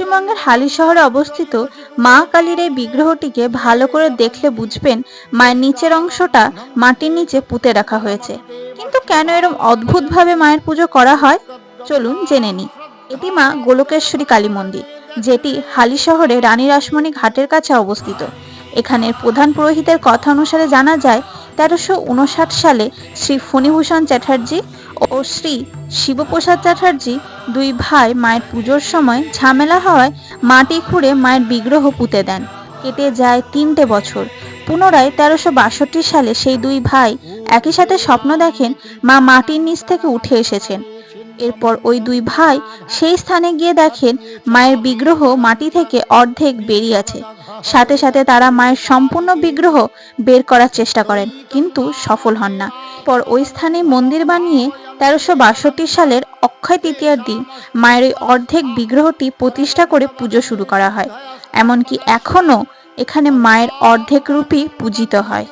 পশ্চিমবঙ্গের হালি শহরে অবস্থিত মা কালীর এই বিগ্রহটিকে ভালো করে দেখলে বুঝবেন মায়ের নিচের অংশটা মাটির নিচে পুঁতে রাখা হয়েছে। কিন্তু কেন এরকম অদ্ভুতভাবে মায়ের পুজো করা হয়, চলুন জেনে নিই। এটি মা গোলকেশ্বরী কালী মন্দির, যেটি হালি শহরে রানী রাসমণি ঘাটের কাছে অবস্থিত। এখানের প্রধান পুরোহিতের কথা অনুসারে জানা যায় 1359 সালে শ্রী ফণীভূষণ চ্যাটার্জি ও শ্রী শিবপ্রসাদ চ্যাটার্জি দুই ভাই মায়ের পুজোর সময় ঝামেলা হওয়ায় মাটি খুঁড়ে মায়ের বিগ্রহ পুঁতে দেন। কেটে যায় 3টে বছর। পুনরায় 1362 সালে সেই দুই ভাই একই সাথে স্বপ্ন দেখেন মা মাটির নিচ থেকে উঠে এসেছেন। এরপর ওই দুই ভাই সেই স্থানে গিয়ে দেখেন মায়ের বিগ্রহ মাটি থেকে অর্ধেক বেরিয়ে আছে। সাথে সাথে তারা মায়ের সম্পূর্ণ বিগ্রহ বের করার চেষ্টা করেন, কিন্তু সফল হন না। পর ওই স্থানে মন্দির বানিয়ে 1362 সালের অক্ষয় তৃতীয়ার দিন মায়ের ওই অর্ধেক বিগ্রহটি প্রতিষ্ঠা করে পুজো শুরু করা হয়। এমনকি এখনো এখানে মায়ের অর্ধেক রূপই পূজিত হয়।